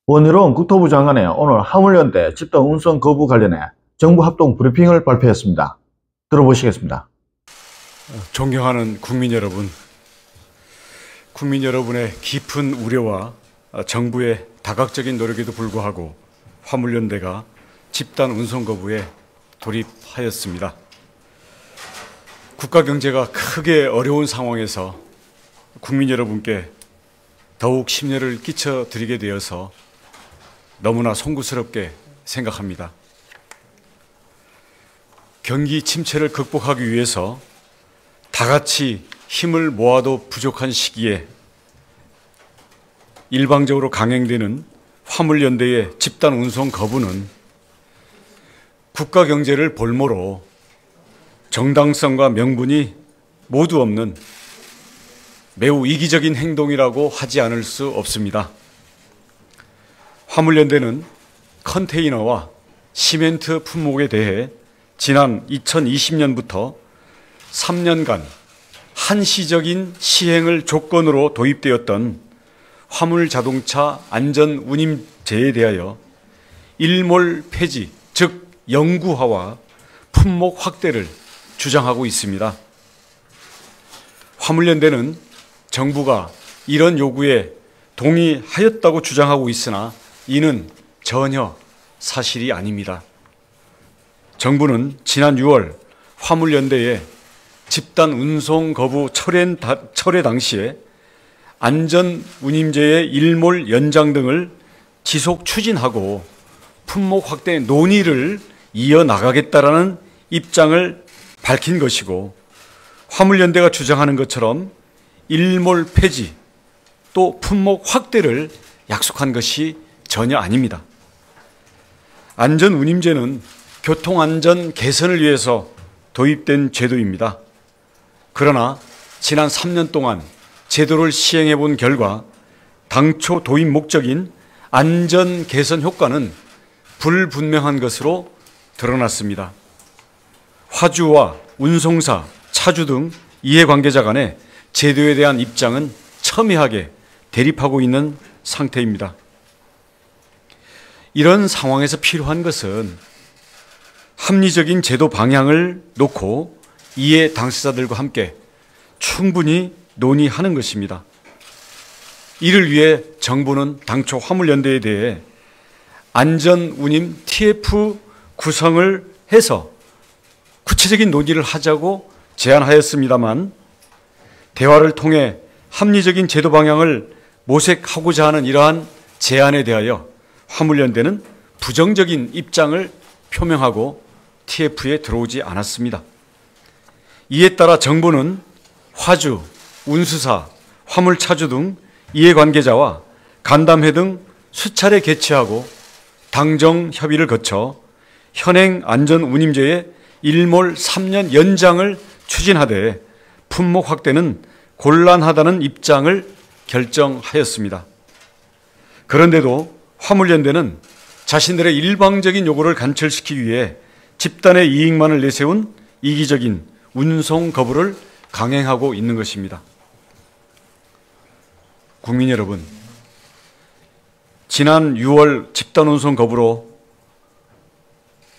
원희룡 국토부 장관이 오늘 화물연대 집단 운송 거부 관련해 정부 합동 브리핑을 발표했습니다. 들어보시겠습니다. 존경하는 국민 여러분의 깊은 우려와 정부의 다각적인 노력에도 불구하고 화물연대가 집단 운송 거부에 돌입하였습니다. 국가 경제가 크게 어려운 상황에서 국민 여러분께 더욱 심려를 끼쳐드리게 되어서 너무나 송구스럽게 생각합니다. 경기 침체를 극복하기 위해서 다 같이 힘을 모아도 부족한 시기에 일방적으로 강행되는 화물연대의 집단 운송 거부는 국가 경제를 볼모로 정당성과 명분이 모두 없는 매우 이기적인 행동이라고 하지 않을 수 없습니다. 화물연대는 컨테이너와 시멘트 품목에 대해 지난 2020년부터 3년간 한시적인 시행을 조건으로 도입되었던 화물자동차 안전운임제에 대하여 일몰 폐지, 즉 영구화와 품목 확대를 주장하고 있습니다. 화물연대는 정부가 이런 요구에 동의하였다고 주장하고 있으나 이는 전혀 사실이 아닙니다. 정부는 지난 6월 화물연대의 집단 운송 거부 철회 당시에 안전운임제의 일몰 연장 등을 지속 추진하고 품목 확대 논의를 이어나가겠다라는 입장을 밝힌 것이고, 화물연대가 주장하는 것처럼 일몰 폐지 또 품목 확대를 약속한 것이 전혀 아닙니다. 안전운임제는 교통안전 개선을 위해서 도입된 제도입니다. 그러나 지난 3년 동안 제도를 시행해 본 결과 당초 도입 목적인 안전 개선 효과는 불분명한 것으로 드러났습니다. 화주와 운송사, 차주 등 이해관계자 간의 제도에 대한 입장은 첨예하게 대립하고 있는 상태입니다. 이런 상황에서 필요한 것은 합리적인 제도 방향을 놓고 이해 당사자들과 함께 충분히 논의하는 것입니다. 이를 위해 정부는 당초 화물연대에 대해 안전운임 TF 구성을 해서 구체적인 논의를 하자고 제안하였습니다만, 대화를 통해 합리적인 제도 방향을 모색하고자 하는 이러한 제안에 대하여 화물연대는 부정적인 입장을 표명하고 TF에 들어오지 않았습니다. 이에 따라 정부는 화주, 운수사, 화물차주 등 이해관계자와 간담회 등 수차례 개최하고 당정 협의를 거쳐 현행 안전운임제의 일몰 3년 연장을 추진하되 품목 확대는 곤란하다는 입장을 결정하였습니다. 그런데도 화물연대는 자신들의 일방적인 요구를 관철시키기 위해 집단의 이익만을 내세운 이기적인 운송 거부를 강행하고 있는 것입니다. 국민 여러분, 지난 6월 집단 운송 거부로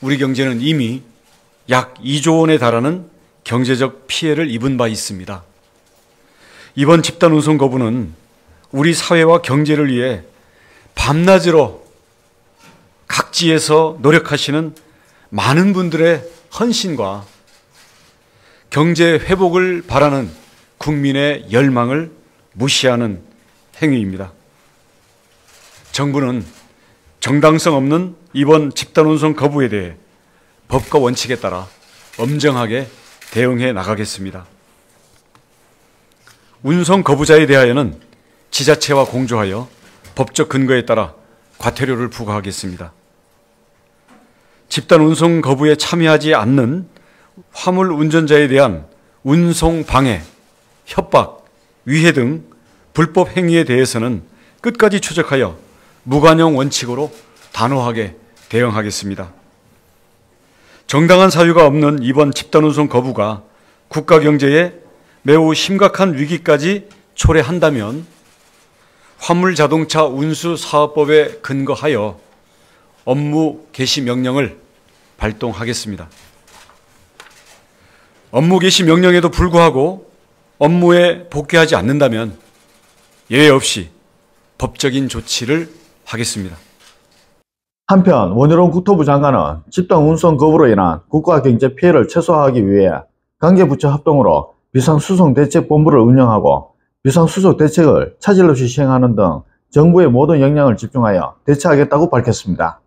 우리 경제는 이미 약 2조 원에 달하는 경제적 피해를 입은 바 있습니다. 이번 집단 운송 거부는 우리 사회와 경제를 위해 밤낮으로 각지에서 노력하시는 많은 분들의 헌신과 경제 회복을 바라는 국민의 열망을 무시하는 행위입니다. 정부는 정당성 없는 이번 집단 운송 거부에 대해 법과 원칙에 따라 엄정하게 대응해 나가겠습니다. 운송 거부자에 대하여는 지자체와 공조하여 법적 근거에 따라 과태료를 부과하겠습니다. 집단 운송 거부에 참여하지 않는 화물 운전자에 대한 운송 방해, 협박, 위해 등 불법 행위에 대해서는 끝까지 추적하여 무관용 원칙으로 단호하게 대응하겠습니다. 정당한 사유가 없는 이번 집단 운송 거부가 국가 경제에 매우 심각한 위기까지 초래한다면 화물자동차 운수사업법에 근거하여 업무 개시 명령을 발동하겠습니다. 업무 개시 명령에도 불구하고 업무에 복귀하지 않는다면 예외 없이 법적인 조치를 하겠습니다. 한편 원희룡 국토부 장관은 집단 운송 거부로 인한 국가 경제 피해를 최소화하기 위해 관계부처 합동으로 비상수송대책본부를 운영하고 비상수송 대책을 차질 없이 시행하는 등 정부의 모든 역량을 집중하여 대처하겠다고 밝혔습니다.